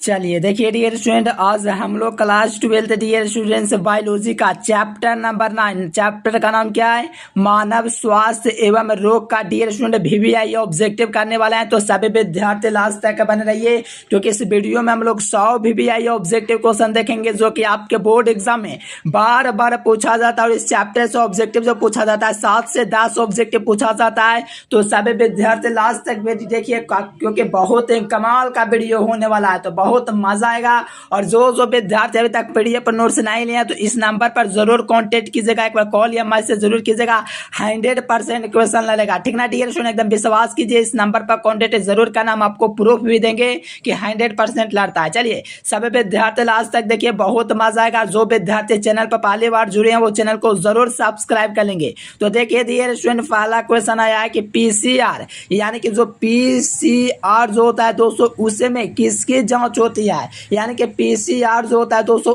चलिए देखिए dear student, आज हम लोग क्लास 12 डियर स्टूडेंट्स बायोलॉजी का चैप्टर नंबर 9, चैप्टर का नाम क्या है, मानव स्वास्थ्य एवं रोग का डियर स्टूडेंट VVI ऑब्जेक्टिव करने वाले हैं। तो सभी विद्यार्थी लास्ट तक बने रहिए क्योंकि इस वीडियो में हम लोग 100 VVI ऑब्जेक्टिव क्वेश्चन देखेंगे जो कि आपके बोर्ड एग्जाम में बार बार पूछा जाता है। और इस चैप्टर से ऑब्जेक्टिव जो पूछा जाता है 7 से 10 ऑब्जेक्टिव पूछा जाता है। तो सभी विद्यार्थी लास्ट तक देखिए क्योंकि बहुत ही कमाल का वीडियो होने वाला है, तो बहुत मजा आएगा। और जो विद्यार्थी अभी तक PDF पर नोट्स नहीं लिए तो इस नंबर पर जरूर कांटेक्ट कीजिएगा, एक बार कॉल या मैसेज जरूर कीजिएगा। 100% क्वेश्चन लगेगा, ठीक ना डियर स्टूडेंट, एकदम विश्वास कीजिए, इस नंबर पर कांटेक्ट जरूर करना, हम आपको प्रूफ भी देंगे कि 100% लड़ता है। चलिए सभी विद्यार्थी लास्ट तक देखिए, बहुत मजा आएगा। जो विद्यार्थी चैनल पर पहली बार जुड़े हैं वो चैनल को जरूर सब्सक्राइब कर लेंगे। तो देखिए डियर स्टूडेंट, पहला क्वेश्चन आया है कि PCR यानी कि जो PCR जो होता है दोस्तों उसमें किसकी जांच होती है, यानी कि PCR जो होता है दोस्तों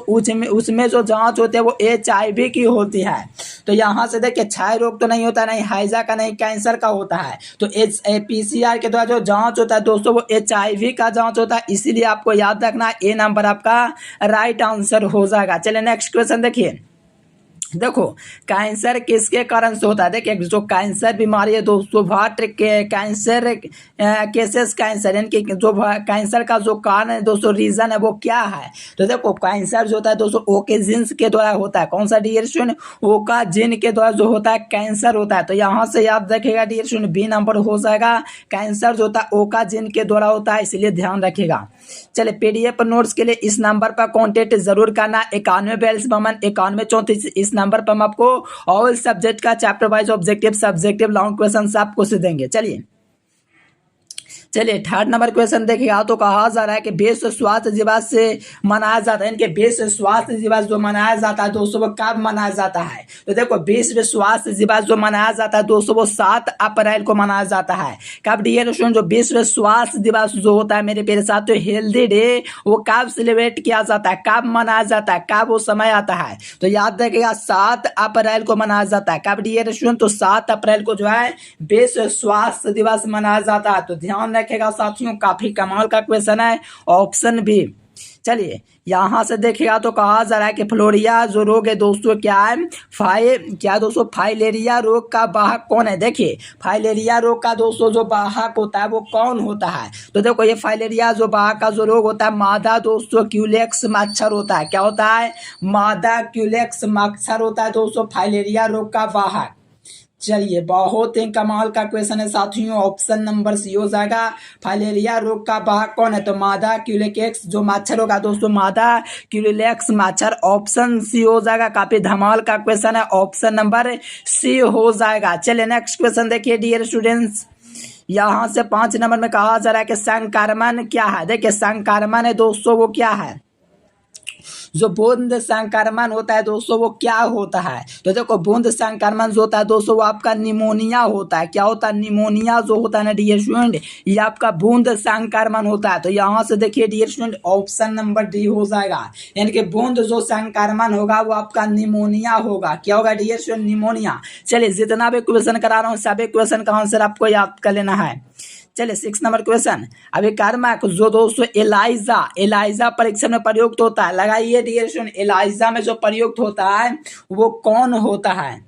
उसमें जो जांच होती है वो HIV की होती है। तो यहाँ से देखिए क्षय रोग तो नहीं होता, नहीं हैजा का, नहीं कैंसर का होता है। तो PCR के द्वारा जो जांच होता है दोस्तों वो HIV का जांच होता है, इसीलिए आपको याद रखना ए नंबर आपका राइट आंसर हो जाएगा। चलिए नेक्स्ट क्वेश्चन देखिए, देखो कैंसर किसके कारण से होता है। देखिए जो कैंसर बीमारी है दोस्तों, वाट कैंसर केसेस कैंसर यानी कि जो कैंसर का जो कारण है दोस्तों, रीजन है वो क्या है। तो देखो कैंसर जो होता है दोस्तों ओके जीन्स के द्वारा होता है। कौन सा डियर स्टूडेंट, ओका जीन के द्वारा जो होता है कैंसर होता है। तो यहाँ से याद रखिएगा डियर स्टूडेंट, बी नंबर हो जाएगा। कैंसर जो होता है ओका जीन के द्वारा होता है, इसलिए ध्यान रखिएगा। चलिए PDF नोट्स के लिए इस नंबर पर कॉन्टेक्ट जरूर करना, 9142519134 इस नंबर पर हम आपको ऑल सब्जेक्ट का chapter wise objective subjective long question आपको से देंगे। चलिए थर्ड नंबर क्वेश्चन देखिएगा, तो कहा जा रहा है कि विश्व स्वास्थ्य दिवस से मनाया जाता है, इनके विश्व स्वास्थ्य दिवस जो मनाया जाता है दोस्तों वो कब मनाया जाता है। तो देखो विश्व स्वास्थ्य दिवस जो मनाया जाता है दोस्तों वो 7 अप्रैल को मनाया जाता है। कब डियर स्टूडेंट, जो विश्व स्वास्थ्य दिवस जो होता है मेरे प्यारे साथियों, हेल्दी डे, वो कब सेलिब्रेट किया जाता है, कब मनाया जाता है, कब वो समय आता है। तो याद रखिएगा 7 अप्रैल को मनाया जाता है। कब डियर स्टूडेंट, तो 7 अप्रैल को जो है विश्व स्वास्थ्य दिवस मनाया जाता है। तो ध्यान रखेगा साथियों, काफी कमाल का क्वेश्चन है, ऑप्शन भी। चलिए यहां से देखिएगा, तो कहा जा रहा है कि फ्लोरिया जो रोग है दोस्तों क्या है, दोस्तों फाइलेरिया रोग का वाहक कौन है। देखिए फाइलेरिया रोग का दोस्तों जो वाहक होता है वो कौन होता है। तो देखो ये फाइलेरिया जो वाहक का जो रोग होता है मादा दोस्तों क्यूलेक्स मच्छर होता है। क्या होता है, मादा क्यूलेक्स मच्छर होता है दोस्तों फाइलेरिया रोग का वाहक। चलिए बहुत ही कमाल का क्वेश्चन है साथियों, ऑप्शन नंबर सी हो जाएगा। फाइलेरिया रोग का वाहक कौन है, तो मादा क्यूलेक्स जो मच्छर होगा दोस्तों, मादा क्यूलेक्स मच्छर, ऑप्शन सी हो जाएगा। काफी धमाल का क्वेश्चन है, ऑप्शन नंबर सी हो जाएगा। चलिए नेक्स्ट क्वेश्चन देखिए डियर स्टूडेंट्स, यहाँ से 5 नंबर में कहा जा रहा है कि संक्रमण क्या है। देखिए संक्रमण है दोस्तों वो क्या है, जो बूंद संक्रमण होता है दोस्तों वो क्या होता है। तो देखो बूंद संक्रमण जो होता है दोस्तों वो आपका निमोनिया होता है। क्या होता है, निमोनिया जो होता है ना डियर स्टूडेंट, ये आपका बूंद संक्रमण होता है। तो यहाँ से देखिए dear student option number D हो जाएगा, यानी कि बूंद जो संक्रमण होगा वो आपका निमोनिया होगा। क्या होगा डियर स्टूडेंट, निमोनिया। चलिए जितना भी क्वेश्चन करा रहा हूँ सभी क्वेश्चन का आंसर आपको याद कर लेना है। चलिए 6 नंबर क्वेश्चन, अभी कार्माक जो दोस्तों एलाइजा परीक्षण में प्रयुक्त होता है। लगाइए डियर स्टूडेंट, एलाइजा में जो प्रयुक्त होता है वो कौन होता है।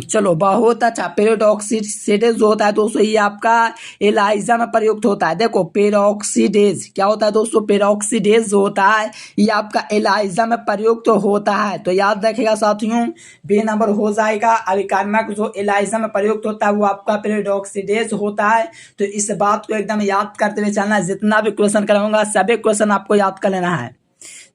चलो बहुत अच्छा, पेरोक्सीडेज जो होता है दोस्तों ये आपका एलाइजा में प्रयुक्त होता है। देखो पेरोक्सीडेज क्या होता है दोस्तों, पेरोक्सीडेज जो होता है ये आपका एलाइजा में प्रयुक्त होता है। तो याद रखिएगा साथियों, बी नंबर हो जाएगा। अभी कार्माक जो एलाइजा में प्रयुक्त होता है वो आपका पेरोक्सीडेज होता है। तो इस बात को एकदम याद करते हुए चलना, जितना भी क्वेश्चन कराऊंगा सभी क्वेश्चन आपको याद कर लेना है।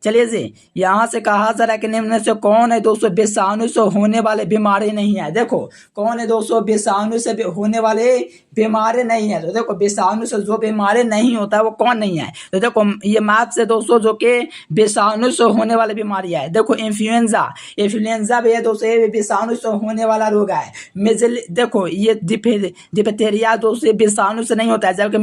चलिए जी, यहाँ से कहा जा रहा है कि निम्न में से कौन है दोस्तों विषाणु से होने वाले बीमारी नहीं है। देखो कौन है दोस्तों विषाणु से होने वाले बीमारी नहीं है। तो देखो विषाणु से जो बीमारी नहीं होता है वो कौन नहीं है। तो देखो ये मैथ से दोस्तों जो कि विषाणु से होने वाली बीमारी है। देखो इन्फ्लुएंजा भी है दोस्तों, ये विषाणु से होने वाला रोग है। देखो ये डिप्थेरिया दोस्तों विषाणु से नहीं होता है, जबकि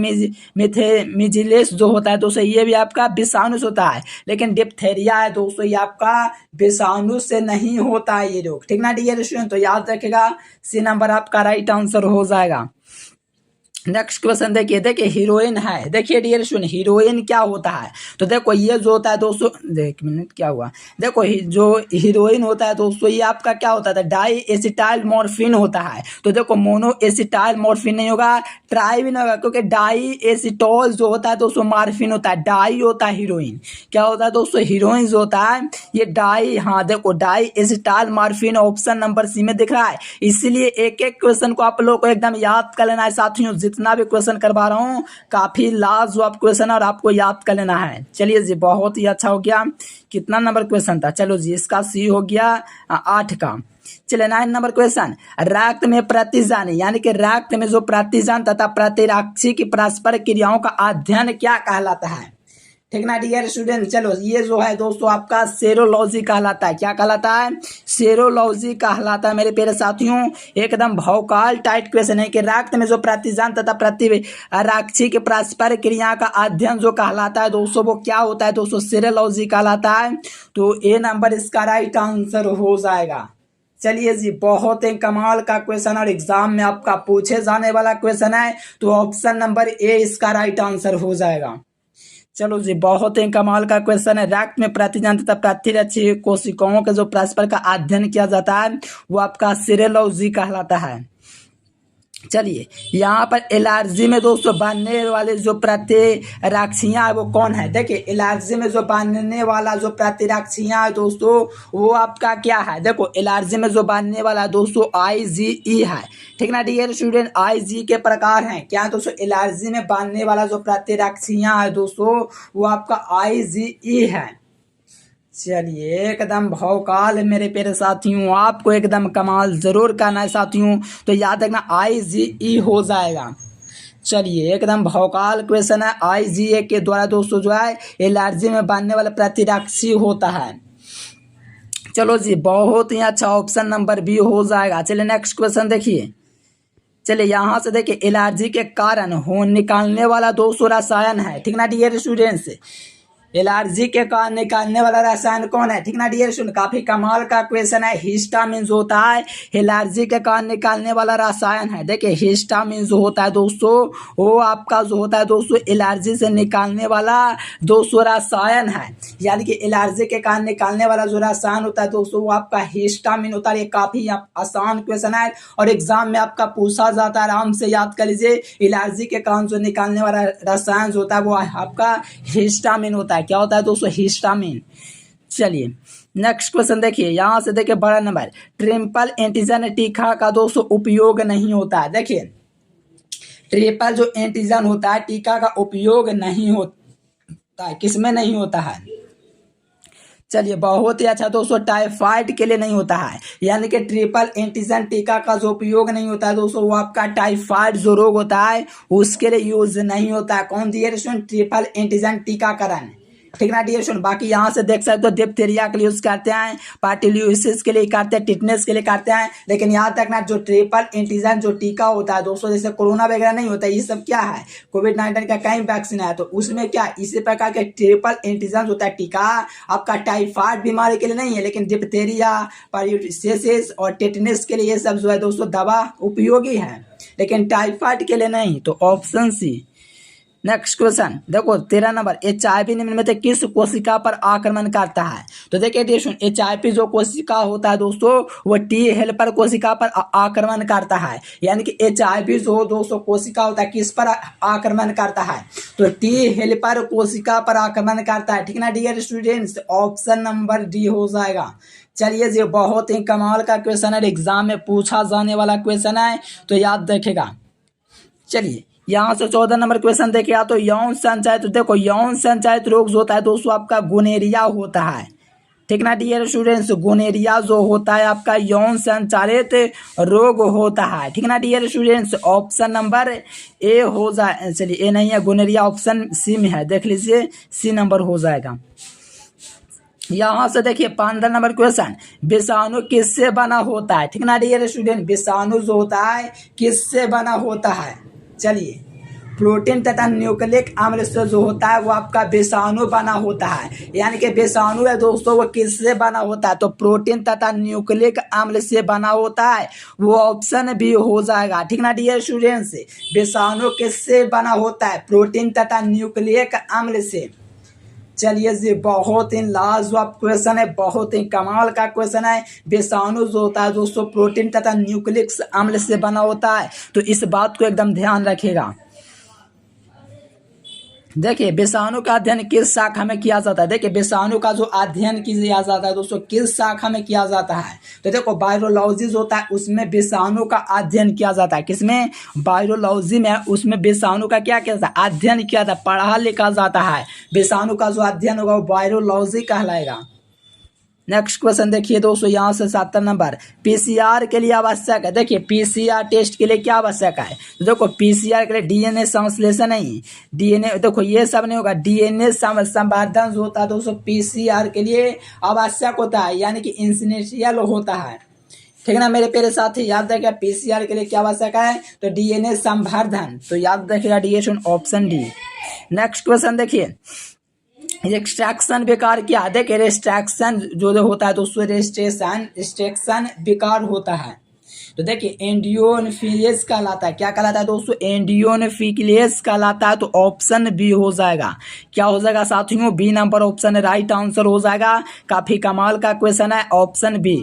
मिजिलेस जो होता है दोस्तों ये भी आपका विषाणु से होता है। लेकिन डिप्थेरिया है दोस्तों ये आपका विषाणु से नहीं होता है ये रोग, ठीक ना डियर स्टूडेंट। तो याद रखेगा सी नंबर आपका राइट आंसर हो जाएगा। नेक्स्ट क्वेश्चन देखिए, देखिए हीरोइन है, देखिए डियर स्टूडेंट हीरोइन क्या होता है। तो देखो ये जो होता है दोस्तों, एक मिनट क्या हुआ, देखो जो हीरोइन होता है दोस्तों ये आपका क्या होता है, डाई एसिटाइल मॉर्फिन होता है। तो देखो मोनो एसिटाइल मॉर्फिन नहीं होगा, ट्राई भी नहीं होगा, क्योंकि डाई एसिटोल जो होता है दोस्तों मार्फिन होता है, डाई होता है हीरोइन। क्या होता है दोस्तों, हीरोइन जो होता है ये डाई, हाँ देखो di acetyl morphine option number C में दिख रहा है। इसीलिए एक एक क्वेश्चन को आप लोग को एकदम याद कर लेना है साथियों, जितना भी क्वेश्चन करवा रहा हूँ काफी लाजवाब क्वेश्चन और आपको याद कर लेना है। चलिए जी बहुत ही अच्छा हो गया। कितना नंबर क्वेश्चन था, चलो जी इसका सी हो गया 8 का। चलिए 9 नंबर क्वेश्चन, रक्त में प्रतिजन यानी कि रक्त में जो प्रतिजन तथा प्रतिराक्षी की परस्पर क्रियाओं का अध्ययन क्या कहलाता है। ठीक ना डियर स्टूडेंट, चलो ये जो है दोस्तों आपका सेरोलॉजी कहलाता है। क्या कहलाता है, सेरोलॉजी कहलाता है मेरे प्यारे साथियों। एकदम भौकाल टाइट क्वेश्चन है कि रक्त में जो प्रतिजन तथा प्रतिराक्षी के परस्पर क्रिया का अध्ययन जो कहलाता है दोस्तों वो क्या होता है दोस्तों, सेरोलॉजी कहलाता है। तो ए नंबर इसका राइट आंसर हो जाएगा। चलिए जी बहुत ही कमाल का क्वेश्चन और एग्जाम में आपका पूछे जाने वाला क्वेश्चन है, तो ऑप्शन नंबर ए इसका राइट आंसर हो जाएगा। चलो जी बहुत ही कमाल का क्वेश्चन है, रक्त में प्रतिजन तथा प्रतिरक्षी कोशिकाओं के जो परस्पर का अध्ययन किया जाता है वो आपका सेरोलॉजी कहलाता है। चलिए यहाँ पर एलर्जी में दोस्तों बनने वाले जो प्रतिरक्षियाँ है वो कौन है। देखिए एलर्जी में जो बनने वाला जो प्रतिरक्षियाँ है दोस्तों वो आपका क्या है, देखो एलर्जी में जो बनने वाला दोस्तों IgE है। ठीक ना डियर स्टूडेंट, IgE के प्रकार हैं क्या है दोस्तों, एलर्जी में बनने वाला जो प्रतिरक्षियाँ है दोस्तों वो आपका IgE है। चलिए एकदम भौकाल मेरे प्यारे साथियों, आपको एकदम कमाल जरूर करना है साथियों, तो याद रखना IgE हो जाएगा। चलिए एकदम भौकाल क्वेश्चन है, IgE के द्वारा दोस्तों जो है एलर्जी में बनने वाला प्रतिरक्षी होता है। चलो जी बहुत ही अच्छा, ऑप्शन नंबर बी हो जाएगा। चलिए नेक्स्ट क्वेश्चन देखिए, चलिए यहाँ से देखिए एलर्जी के कारण हो निकालने वाला दोस्तों रसायन है। ठीक ना डियर स्टूडेंट्स, एलर्जी के कारण निकालने वाला रसायन कौन है। ठीक ना डियर स्टूडेंट, काफी कमाल का क्वेश्चन है। हिस्टामिन जो होता है एलर्जी के कारण निकालने वाला रसायन है। देखिए हिस्टामिन जो होता है दोस्तों वो आपका जो होता है दोस्तों एलर्जी से निकालने वाला दोस्तों रसायन है, यानी कि एलर्जी के कारण निकालने वाला जो रसायन होता है दोस्तों वो आपका हिस्टामिन होता है। ये काफी आसान क्वेश्चन है और एग्जाम में आपका पूछा जाता है, आराम से याद कर लीजिए। एलर्जी के कारण जो निकालने वाला रसायन जो होता है वो आपका हिस्टामिन होता है। क्या होता है दोस्तों, हिस्टामिन। चलिए नेक्स्ट क्वेश्चन देखिए, यहां से देखिए बड़ा नंबर, ट्रिपल एंटीजन टीका का दोस्तों उपयोग नहीं होता है। देखिए ट्रिपल जो एंटीजन होता है टीका का उपयोग नहीं होता है, किसमें नहीं होता है। चलिए बहुत ही अच्छा दोस्तों, टाइफाइड के लिए नहीं होता है, यानी कि ट्रिपल एंटीजन टीका का जो उपयोग नहीं होता है दोस्तों वो आपका टाइफाइड जो रोग होता है उसके लिए यूज नहीं होता है। कौन दिए ट्रिपल एंटीजन टीकाकरण। ठीक ना डियर स्टूडेंट, बाकी यहाँ से देख सकते हो डिप्थीरिया के लिए यूज करते हैं, पार्टिलियोसिस के लिए करते हैं, टिटनेस के लिए करते हैं। लेकिन याद रखना जो ट्रिपल एंटीजन जो टीका होता है दोस्तों, जैसे कोरोना वगैरह नहीं होता, ये सब क्या है कोविड-19 का कई वैक्सीन है, तो उसमें क्या इसी प्रकार के ट्रिपल एंटीजन होता है टीका आपका टाइफाइड बीमारी के लिए नहीं है, लेकिन डिप्थीरिया, पार्टिलियोसिस और टिटनेस के लिए ये सब जो है दोस्तों दवा उपयोगी है, लेकिन टाइफाइड के लिए नहीं। तो ऑप्शन सी। नेक्स्ट क्वेश्चन देखो 13 नंबर, HIV निम्न में से किस कोशिका पर आक्रमण करता है। तो देखिए HIV जो कोशिका होता है दोस्तों वो टी हेल्पर कोशिका पर आक्रमण करता है, यानी कि HIV जो दोस्तों कोशिका होता है किस पर आक्रमण करता है, तो टी हेल्पर कोशिका पर आक्रमण करता है। ठीक ना dear students, option number D हो जाएगा। चलिए जी बहुत ही कमाल का क्वेश्चन है, एग्जाम में पूछा जाने वाला क्वेश्चन है, तो याद रखेगा। चलिए यहाँ से 14 नंबर क्वेश्चन देखिए, तो यौन संचारित, देखो यौन संचारित रोग जो होता है दोस्तों आपका गोनेरिया होता है। ठीक ना डियर स्टूडेंट्स, गोनेरिया जो होता है आपका यौन संचारित रोग होता है। ठीक ना dear students, option number A हो जाए, चलिए ए नहीं है गोनेरिया, ऑप्शन सी में है, देख लीजिए सी नंबर हो जाएगा। यहाँ से देखिए 15 नंबर क्वेश्चन, विषाणु किससे बना होता है। ठीक ना डियर स्टूडेंट, विषाणु जो होता है किससे बना होता है। चलिए प्रोटीन तथा न्यूक्लिक अम्ल से जो होता है वो आपका विषाणु बना होता है। यानी कि विषाणु है दोस्तों वो किससे बना होता है, तो प्रोटीन तथा न्यूक्लिक अम्ल से बना होता है, वो ऑप्शन भी हो जाएगा। ठीक ना डियर स्टूडेंट्स, विषाणु किससे बना होता है, प्रोटीन तथा न्यूक्लिक अम्ल से। चलिए जी, बहुत ही लाजवाब क्वेश्चन है, बहुत ही कमाल का क्वेश्चन है। विषाणु जो होता है दोस्तों प्रोटीन तथा न्यूक्लिक अम्ल से बना होता है, तो इस बात को एकदम ध्यान रखिएगा। देखिए विषाणु का अध्ययन किस शाखा में किया जाता है, देखिए विषाणु का जो अध्ययन किया जाता है दोस्तों किस शाखा में किया जाता है, तो देखो वायरोलॉजी जो होता है उसमें विषाणु का अध्ययन किया जाता है। किसमें, वायरोलॉजी में, उसमें विषाणु का क्या किया जाता है, अध्ययन किया जाता है, पढ़ा लिखा जाता है। विषाणु का जो अध्ययन होगा वो वायरोलॉजी कहलाएगा। नेक्स्ट क्वेश्चन देखिए दोस्तों, यहाँ से 7 नंबर, पीसीआर के लिए आवश्यक है। देखिए पीसीआर टेस्ट के लिए क्या आवश्यक है, तो देखो पीसीआर के लिए डीएनए संश्लेषण नहीं, डीएनए देखो ये सब नहीं होगा, डीएनए संवर्धन जो होता है दोस्तों पीसीआर के लिए आवश्यक होता है, यानी कि इंसिनेशियल होता है। ठीक है ना मेरे प्यारे साथी, याद रखिएगा पीसीआर के लिए क्या आवश्यक है, तो डीएनए संवर्धन, तो याद रखिएगा D option D. Next question देखिए, रिस्ट्रैक्शन विकार क्या है, देखिए रिस्ट्रैक्शन जो होता है दोस्तों रिस्ट्रैक्शन विकार होता है, तो देखिए एंडियोनफिलियस कहलाता है। क्या कहलाता है दोस्तों, एंडियोनफिलियस कहलाता है, तो ऑप्शन बी हो जाएगा। क्या हो जाएगा साथियों, B number option right answer हो जाएगा। काफी कमाल का क्वेश्चन है, ऑप्शन बी।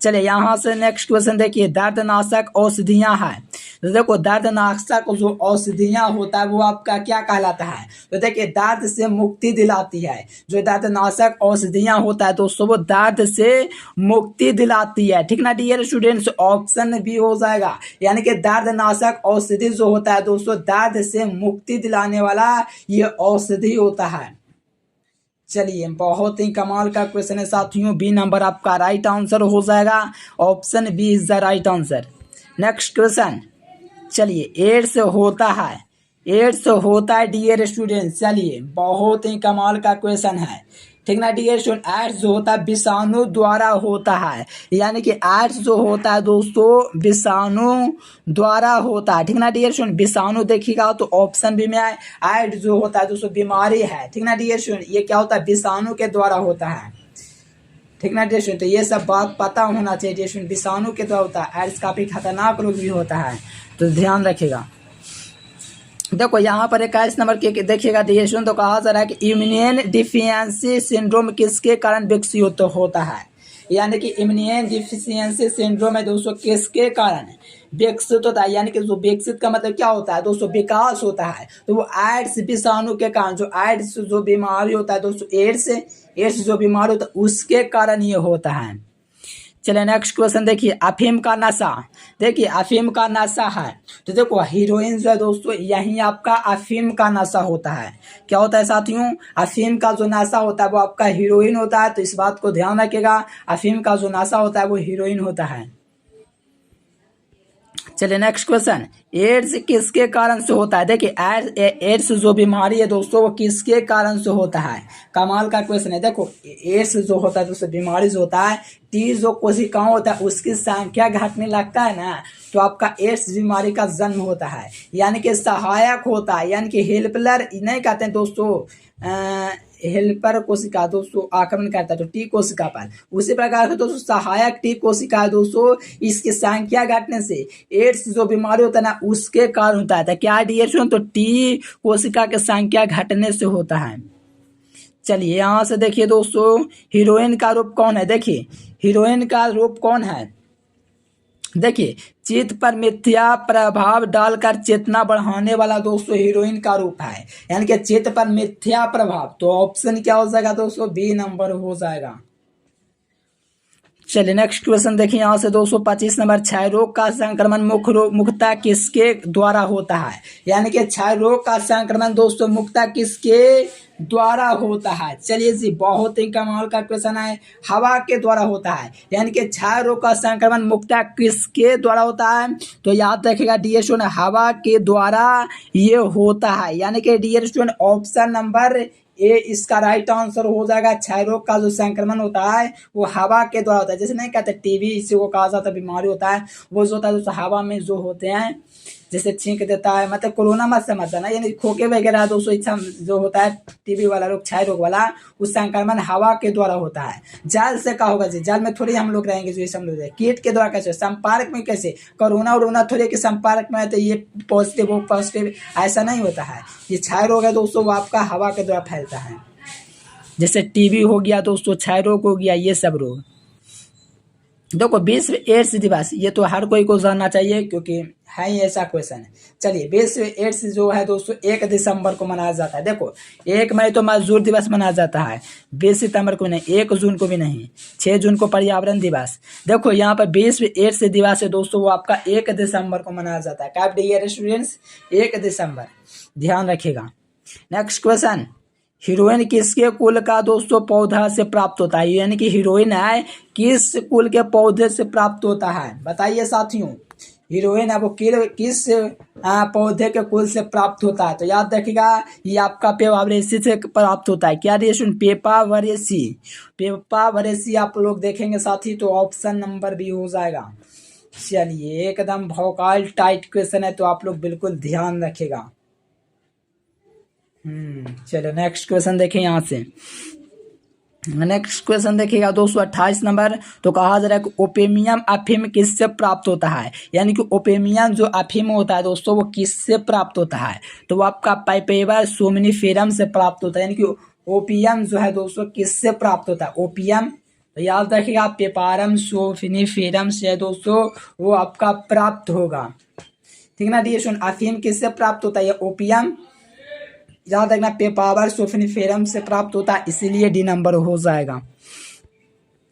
चलिए यहाँ से नेक्स्ट क्वेश्चन देखिए, दर्दनाशक औषधियाँ हैं, तो देखो दर्दनाशक जो औषधियाँ होता है वो आपका क्या कहलाता है, तो देखिए दर्द से मुक्ति दिलाती है। जो दर्दनाशक औषधियाँ होता है दोस्तों वो दर्द से मुक्ति दिलाती है। ठीक ना डियर स्टूडेंट्स, ऑप्शन भी हो जाएगा, यानी कि दर्दनाशक औषधि जो होता है दोस्तों दर्द से मुक्ति दिलाने वाला ये औषधि होता है। चलिए बहुत ही कमाल का क्वेश्चन है साथियों, बी नंबर आपका राइट आंसर हो जाएगा, option B is the right answer. Next question, चलिए एड्स होता है, एड्स होता है डियर स्टूडेंट, चलिए बहुत ही कमाल का क्वेश्चन है। ठीक ना डियर स्टूडेंट, एड्स जो होता है विषाणु द्वारा होता है, यानी कि एड्स जो होता है दोस्तों विषाणु द्वारा होता है। ठीक ना डियर स्टूडेंट, विषाणु देखिएगा तो ऑप्शन बी में आए, एड्स जो होता है दोस्तों बीमारी है। ठीक ना डियर स्टूडेंट, ये क्या होता है विषाणु के द्वारा होता है। ठीक ना डियर स्टूडेंट, तो ये सब बात पता होना चाहिए डियर स्टूडेंट, विषाणु के द्वारा होता है। एड्स काफी खतरनाक रोग भी होता है, तो ध्यान रखिएगा। देखो यहाँ पर 21 नंबर के देखिएगा डिएशन, तो कहा जा रहा है कि इम्यून डिफिशियंसी सिंड्रोम किसके कारण विकसित होता है, यानी कि इम्यून डिफिशियंसी सिंड्रोम है दोस्तों किसके कारण विकसित होता है, यानी कि जो विकसित का मतलब क्या होता है दोस्तों विकास होता है, तो वो एड्स विषाणु के कारण, जो एड्स जो बीमारी होता है दोस्तों एड्स जो बीमारी होता है उसके कारण ये होता है। चलिए नेक्स्ट क्वेश्चन देखिए, अफीम का नशा, देखिए अफीम का नशा है, तो देखो हीरोइन जो है दोस्तों यही आपका अफीम का नशा होता है। क्या होता है साथियों, अफीम का जो नशा होता है वो आपका हीरोइन होता है, तो इस बात को ध्यान रखिएगा, अफीम का जो नशा होता है वो हीरोइन होता है। चलिए नेक्स्ट क्वेश्चन, एड्स किसके कारण से होता है, देखिए एड्स जो बीमारी है दोस्तों वो किसके कारण से होता है, कमाल का क्वेश्चन है। देखो एड्स जो होता है दोस्तों बीमारी जो होता है, टी जो कोशिकाओं होता है उसकी संख्या घटने लगता है ना, तो आपका एड्स बीमारी का जन्म होता है, यानी कि सहायक होता है, यानी कि हेल्पलर नहीं कहते हैं दोस्तों, हेल्पर कोशिका दोस्तों आक्रमण करता है तो टी कोशिका पर, उसी प्रकार से दोस्तों सहायक टी कोशिका है दोस्तों, इसकी संख्या घटने से एड्स जो बीमारी होता है ना उसके कारण होता है। तो क्या डियर, तो टी कोशिका की संख्या घटने से होता है। चलिए यहाँ से देखिए दोस्तों, हीरोइन का रूप कौन है, देखिए हीरोइन का रूप कौन है, देखिए चित्त पर मिथ्या प्रभाव डालकर चेतना बढ़ाने वाला दोस्तों हीरोइन का रूप है, यानी कि चित्त पर मिथ्या प्रभाव, तो ऑप्शन क्या हो जाएगा दोस्तों, बी नंबर हो जाएगा। चलिए नेक्स्ट क्वेश्चन देखिए यहाँ से 225 नंबर, क्षय रोग का संक्रमण मुख्यतः किसके द्वारा होता है, यानी कि क्षय रोग का संक्रमण दोस्तों मुख्यतः किसके द्वारा होता है। चलिए जी बहुत ही कमाल का क्वेश्चन है, हवा के द्वारा होता है, यानी कि क्षय रोग का संक्रमण मुख्यतः किसके द्वारा होता है, तो याद रखिएगा डियर स्टूडेंट हवा के द्वारा ये होता है, यानी कि dear student option number A इसका राइट आंसर हो जाएगा। क्षय रोग का जो संक्रमण होता है वो हवा के द्वारा होता है, जैसे नहीं कहते टीबी इसी को कहा जाता है बीमारी होता है, वो जो होता है दोस्तों हवा में जो होते हैं जैसे छींक देता है, मतलब कोरोना मत समझना, यानी खोके वगैरह दोस्तों जो होता है टीबी वाला रोग, क्षय रोग वाला, उस संक्रमण हवा के द्वारा होता है। जल से क्या होगा जी, जल में थोड़ी हम लोग रहेंगे जो हम लोग, कीट के द्वारा कैसे, संपर्क में कैसे, कोरोना वोरोना थोड़ी के संपर्क में है तो ये पॉजिटिव वो पॉजिटिव, ऐसा नहीं होता है। ये क्षय रोग है दोस्तों, वो आपका हवा के द्वारा फैलता है। जैसे टीबी हो गया दोस्तों, क्षय रोग हो गया, ये सब रोग। देखो विश्व एड्स दिवस, ये तो हर कोई को जानना चाहिए क्योंकि है ही ऐसा क्वेश्चन है। चलिए विश्व एड्स जो है दोस्तों 1 दिसंबर को मनाया जाता है। देखो 1 मई तो मजदूर दिवस मनाया जाता है, 20 सितंबर को नहीं, 1 जून को भी नहीं, 6 जून को पर्यावरण दिवस। देखो यहाँ पर विश्व एड्स दिवस है दोस्तों, वो आपका 1 दिसंबर को मनाया जाता है। कब डियर स्टूडेंट्स, 1 दिसंबर, ध्यान रखिएगा। नेक्स्ट क्वेश्चन, हीरोइन किसके कुल का दोस्तों पौधा से प्राप्त होता है, यानी कि हीरोइन है किस कुल के पौधे से प्राप्त होता है, बताइए साथियों। हीरोइन है वो किस पौधे के कुल से प्राप्त होता है, तो याद रखिएगा ये आपका पेपावरेसी से प्राप्त होता है। क्या रिएक्शन, पेपावरेसी, पेपावरेसी आप लोग देखेंगे साथी तो ऑप्शन नंबर बी हो जाएगा। चलिए एकदम भौकाल टाइट क्वेश्चन है तो आप लोग बिल्कुल ध्यान रखेगा। चलो नेक्स्ट क्वेश्चन देखें यहाँ से। नेक्स्ट क्वेश्चन देखिएगा दोस्तों 28 नंबर, तो कहा जा रहा है कि ओपियम अफीम किससे प्राप्त होता है, यानी कि ओपियम जो अफीम होता है दोस्तों वो किससे प्राप्त होता है, तो वो आपका पाइपेवर सोमनिफेरम से प्राप्त होता है। यानी कि ओपियम जो है दोस्तों किससे प्राप्त होता है, ओपियम, तो याद रखिएगा पेपारम सोमनिफेरम से दोस्तों वो आपका प्राप्त होगा, ठीक ना। डी सुन, अफीम किससे प्राप्त होता है, ओपियम, याद रखना पेपावर सोमनिफेरम से प्राप्त होता है, इसीलिए डी नंबर हो जाएगा।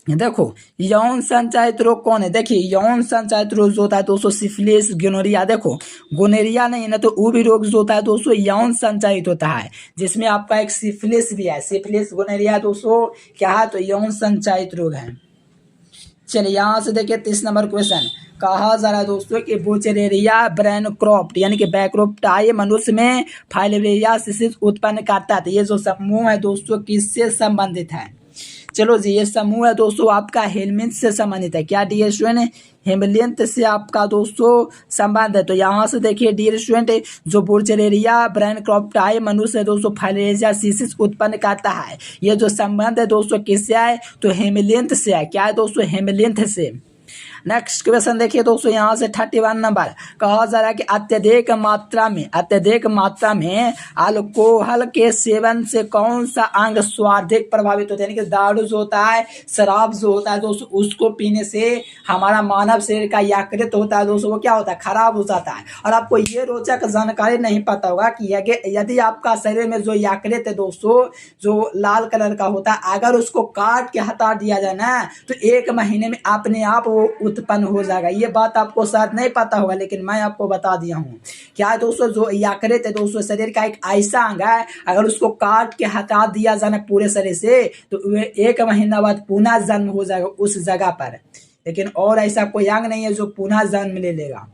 देखो यौन संचारित रोग कौन है, देखिए यौन संचारित रोग जो होता है दोस्तों सिफिलिस गोनोरिया, देखो गोनोरिया नहीं ना तो वो भी रोग जो होता है दोस्तों यौन संचारित होता है, जिसमें आपका एक सिफिलिस भी है, सिफिलिस गोनोरिया दोस्तों क्या है, तो यौन संचारित रोग है। चलिए यहाँ से देखिए 30 नंबर क्वेश्चन, कहा जा रहा है दोस्तों कि बुचेरेरिया ब्रैनक्रॉफ्ट यानी कि बैक्रोप्टाई मनुष्य में फाइलेरिया सिसिस उत्पन्न करता है, तो ये जो समूह है दोस्तों किससे संबंधित है, चलो जी ये समूह है दोस्तों आपका हेलमिंथ से संबंधित है। क्या डियर स्टूडेंट, हेमलियंथ से आपका दोस्तों संबंध है, तो यहाँ से देखिए डियर स्टूडेंट जो बुचेरेरिया ब्रैनक्रॉफ्टाई मनुष्य है दोस्तों फाइलेरिया सिसिस उत्पन्न करता है, ये जो संबंध है दोस्तों किससे है, तो हेमलियंथ से है। क्या है दोस्तों, हेमलियंथ से। नेक्स्ट क्वेश्चन देखिए दोस्तों यहाँ से 31 नंबर, कहा जा रहा है कि अत्यधिक मात्रा में अल्कोहल के सेवन से कौन सा अंग स्वार्धिक प्रभावित होता है, यानी कि दारू जो होता है, शराब जो होता है दोस्तों, उसको पीने से हमारा मानव शरीर का यकृत होता है दोस्तों वो क्या होता है, खराब हो जाता है। और आपको ये रोचक जानकारी नहीं पता होगा कि यदि आपका शरीर में जो यकृत है दोस्तों जो लाल कलर का होता है, अगर उसको काट के हटा दिया जाए ना तो 1 महीने में अपने आप वो उत्पन्न हो जाएगा। ये बात आपको शायद नहीं पता होगा लेकिन मैं आपको बता दिया हूँ। क्या है दोस्तों, जो यकृत है दोस्तों शरीर का एक ऐसा अंग है, अगर उसको काट के हटा दिया जाए पूरे शरीर से तो 1 महीना बाद पुनः जन्म हो जाएगा उस जगह पर, लेकिन और ऐसा कोई अंग नहीं है जो पुनः जन्म ले लेगा।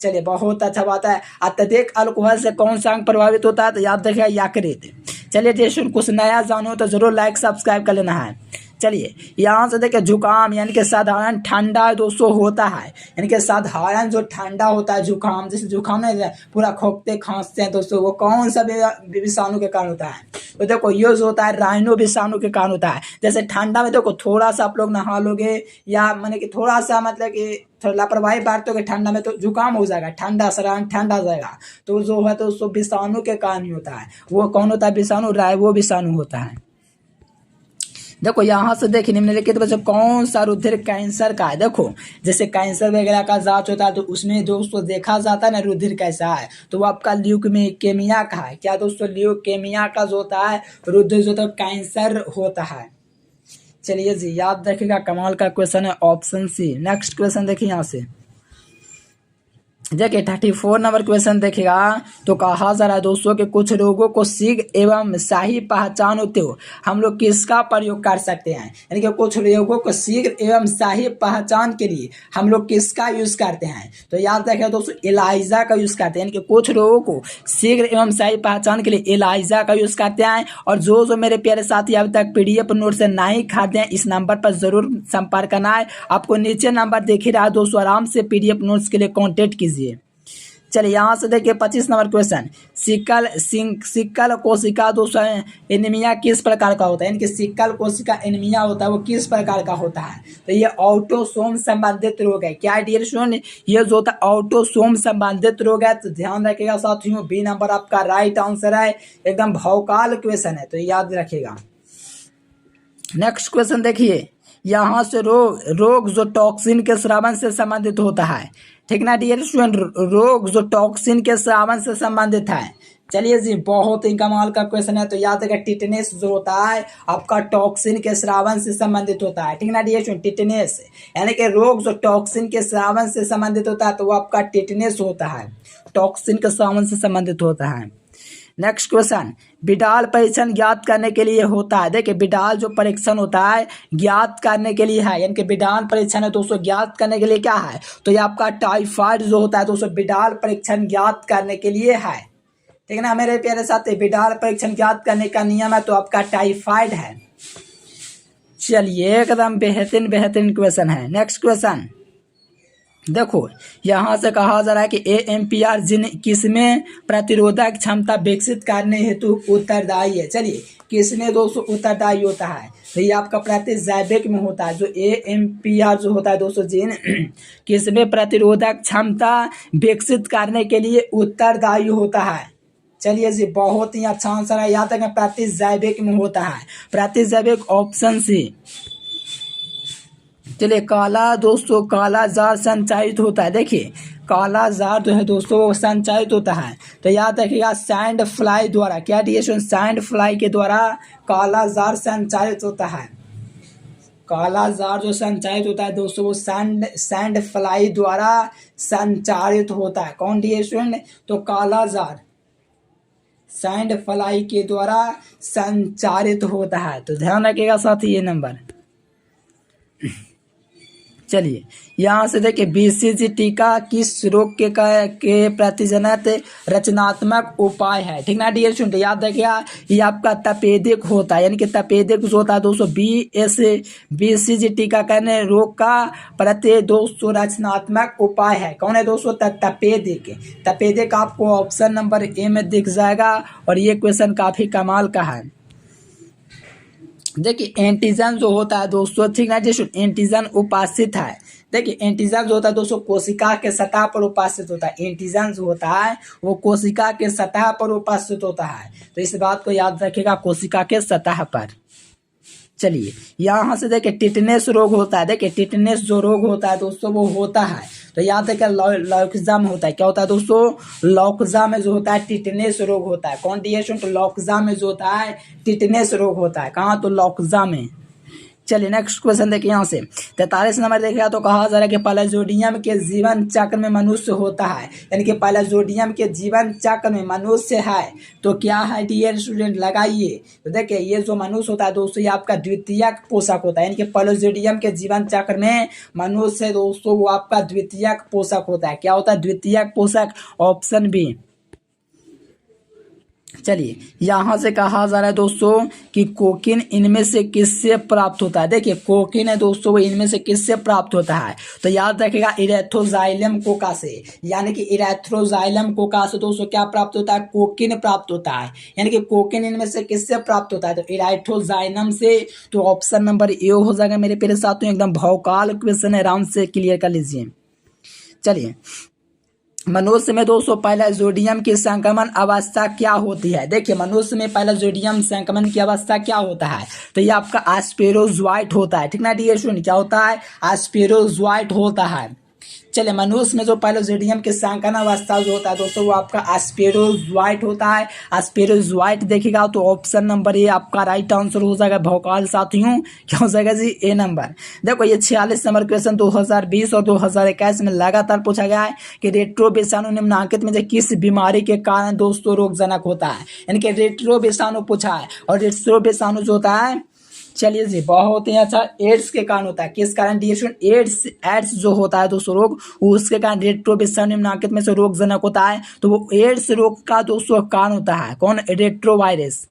चलिए बहुत अच्छा बात है। अत्यधिक अल्कोहल से कौन सा अंग प्रभावित होता है, तो याद रखिए यकृत। चलिए जैसे कुछ नया जानो तो जरूर लाइक सब्सक्राइब कर लेना है। चलिए यहाँ से देखिए जुकाम यानी कि साधारण ठंडा दोस्तों होता है, यानी कि साधारण जो ठंडा होता है जुकाम, जैसे जुकाम नहीं पूरा खोखते खांसते हैं दोस्तों, वो कौन सा विषाणु के कारण होता है, तो देखो ये जो होता है राइनो विषाणु के कारण होता है। जैसे ठंडा में देखो थोड़ा सा आप लोग नहा लोगे या मैंने कि थोड़ा सा मतलब कि थोड़ा लापरवाही बरतोगे ठंडा में तो जुकाम हो जाएगा, ठंडा शरीर ठंडा हो जाएगा, तो जो है तो उसको विषाणु के कारण ही होता है। वो कौन होता है विषाणु, वो विषाणु होता है। देखो यहाँ से देखिए निम्नलिखित बच्चों कौन सा रुधिर कैंसर का है, देखो जैसे कैंसर वगैरह का जांच होता है तो उसमें दोस्तों देखा जाता है ना रुधिर कैसा है, तो वो आपका ल्यूकेमिया का है। क्या दोस्तों, ल्यूकेमिया का जो होता है रुधिर जो होता है कैंसर होता है। चलिए जी याद रखिएगा, कमाल का क्वेश्चन है ऑप्शन सी। नेक्स्ट क्वेश्चन देखिए यहाँ से देखिए 34 नंबर क्वेश्चन देखिएगा, तो कहा जा रहा है दोस्तों कि कुछ रोगों को शीघ्र एवं सही पहचान होते हो हम लोग किसका प्रयोग कर सकते हैं, यानी कि कुछ रोगों को शीघ्र एवं सही पहचान के लिए हम लोग किसका यूज करते हैं, तो याद रखिए दोस्तों एलाइजा का यूज करते हैं। यानी कि कुछ रोगों को शीघ्र एवं सही पहचान के लिए एलाइजा का यूज करते हैं। और जो मेरे प्यारे साथी अभी तक PDF नोट से नहीं खाते हैं इस नंबर पर जरूर संपर्क करना है, आपको नीचे नंबर दिख ही रहा है दोस्तों, आराम से PDF नोट्स के लिए कॉन्टेक्ट कीजिए। चलिए यहाँ से देखिए 25 नंबर क्वेश्चन, सिक्कल कोशिका दोस्तों एनीमिया किस प्रकार का होता है, इनकी सिक्कल कोशिका एनीमिया होता है वो किस प्रकार का होता है, तो ये ऑटोसोम संबंधित रोग है। क्या डियर स्टूडेंट, ये जो होता है ऑटोसोम संबंधित रोग है, तो ध्यान रखिएगा साथियों, बी नंबर आपका राइट आंसर है, एकदम भौकाल क्वेश्चन है, तो याद रखिएगा। नेक्स्ट क्वेश्चन देखिए, यहाँ से रोग जो टॉक्सिन के स्रावन से संबंधित होता है, ठीक ना डियर स्टूडेंट, रोग जो टॉक्सिन के स्रावन से संबंधित है। चलिए जी, बहुत ही कमाल का क्वेश्चन है, तो याद रखिए टिटनेस जो होता है आपका टॉक्सिन के स्रावन से संबंधित होता है, ठीक ना डियर स्टूडेंट, टिटनेस यानी कि रोग जो टॉक्सिन के स्रावन से संबंधित होता है तो वो आपका टिटनेस होता है, टॉक्सिन के स्रावन से संबंधित होता है। नेक्स्ट क्वेश्चन, विडाल परीक्षण ज्ञात करने के लिए होता है। देखिए विडाल जो परीक्षण होता है ज्ञात करने के लिए है, यानी कि विडाल परीक्षण है दोस्तों ज्ञात करने के लिए क्या है, तो ये आपका टाइफाइड जो होता है दोस्तों विडाल परीक्षण ज्ञात करने के लिए है, ठीक है ना मेरे प्यारे साथी, विडाल परीक्षण ज्ञात करने का नियम है तो आपका टाइफाइड है। चलिए एकदम बेहतरीन क्वेश्चन है। नेक्स्ट क्वेश्चन देखो, यहाँ से कहा जा रहा है कि AMPR जिन किसमें प्रतिरोधक क्षमता विकसित करने हेतु उत्तरदायी है। चलिए किसमें दोस्तों उत्तरदायी होता है, तो ये आपका प्रतिजैविक में होता है, जो AMPR जो होता है दोस्तों जिन किसमें प्रतिरोधक क्षमता विकसित करने के लिए उत्तरदायी होता है। चलिए जी, बहुत ही अच्छा आंसर है, याद रखें प्रतिजैविक में होता है, प्रतिजैविक ऑप्शन सी। चलिए काला दोस्तों, काला जार संचारित होता है। देखिए काला जार जो है दोस्तों वो संचारित होता है, तो याद रखिएगा सैंड फ्लाई द्वारा, क्या डिएशन, सैंड फ्लाई के द्वारा काला जार संचारित होता है। काला जार जो संचारित होता है दोस्तों वो सैंड फ्लाई द्वारा संचारित होता है। कौन डिएशन, तो काला जार सैंड फ्लाई के द्वारा संचारित होता है, तो ध्यान रखिएगा साथी ये नंबर। चलिए यहाँ से देखिए BCG टीका किस रोग के प्रतिजनक रचनात्मक उपाय है, ठीक ना डियर स्टूडेंट, याद रखिएगा ये आपका तपेदिक होता है, यानी कि तपेदिक जो होता है दोस्तों BCG टीकाकरण रोग का प्रति दोस्तों रचनात्मक उपाय है। कौन है दोस्तों, तपेदिक आपको ऑप्शन नंबर ए में दिख जाएगा, और ये क्वेश्चन काफी कमाल का है। देखिए एंटीजन जो होता है दोस्तों, ठीक ना जी, एंटीजन उपासित है। देखिए एंटीजन जो होता है दोस्तों कोशिका के सतह पर उपासित होता है, एंटीजन जो होता है वो कोशिका के सतह पर उपासित होता है, तो इस बात को याद रखिएगा, कोशिका के सतह पर। चलिए यहाँ से देखिए टिटनेस रोग होता है। देखिए टिटनेस जो रोग होता है दोस्तों वो होता है, तो याद रखिए लौक्जा में होता है। क्या होता है दोस्तों, लौक्जा में जो होता है टिटनेस रोग होता है। कौन डिएशन, तो लौक्जा में जो होता है टिटनेस रोग होता है। कहाँ, तो लौक्जा में। चलिए नेक्स्ट क्वेश्चन देखिए, यहाँ से 43 नंबर देखिएगा, तो कहा जा रहा है कि प्लाज्मोडियम के जीवन चक्र में मनुष्य होता है, यानी कि प्लाज्मोडियम के जीवन चक्र में मनुष्य है, तो क्या है डियर स्टूडेंट, लगाइए। तो देखिए ये जो मनुष्य होता है दोस्तों ये आपका द्वितीयक पोषक होता है, यानी कि प्लाज्मोडियम के जीवन चक्र में मनुष्य दोस्तों वो आपका द्वितीयक पोषक होता है। क्या होता है, द्वितीयक पोषक, ऑप्शन बी। चलिए यहाँ से कहा जा रहा है दोस्तों कि कोकिन इनमें से किससे प्राप्त होता है। देखिए कोकिन है दोस्तों वो इनमें से किससे प्राप्त होता है, तो याद रखिएगा इरेथ्रोजाइलम कोका से, यानी कि इरेथ्रोजाइलम कोका से दोस्तों क्या प्राप्त होता है, कोकिन प्राप्त होता है। यानी कि कोकिन इनमें से किससे प्राप्त होता है, तो इरेथ्रोजाइलम से, तो ऑप्शन नंबर ए हो जाएगा मेरे प्यारे साथियों। एकदम भौकाल क्वेश्चन है, आराम से क्लियर कर लीजिए। चलिए मनुष्य में दोस्तों प्लाज्मोडियम की संक्रमण अवस्था क्या होती है। देखिए मनुष्य में प्लाज्मोडियम संक्रमण की अवस्था क्या होता है, तो ये आपका एस्पेरोजोइट होता है, ठीक ना डियर स्टूडेंट, क्या होता है, एस्पेरोजोइट होता है। चलिए मनुष्य में जो प्लाज्मोडियम के संक्रमण अवस्था जो होता है दोस्तों वो आपका एस्पेरोजोइट होता है। एस्पेरोजोइट देखिएगा तो ऑप्शन नंबर ए आपका राइट आंसर हो जाएगा। भौकाल साथियों क्या हो जाएगा जी, ए नंबर। देखो ये 46 नंबर क्वेश्चन 2020 और 2021 में लगातार पूछा गया है कि रेट्रो विषाणु निम्नलिखित में से किस बीमारी के कारण दोस्तों रोगजनक होता है, यानी कि रेट्रो विषाणु पूछा है, और रेट्रो विषाणु जो होता है, चलिए जी बहुत ही अच्छा, एड्स के कारण होता है। किस कारण डिएशन, एड्स जो होता है दोस्तों रोग, उसके कारण रेट्रो विषाणु निम्नलिखित में से रोगजनक होता है, तो वो एड्स रोग का दोस्तों कारण होता है। कौन, रेट्रो वायरस।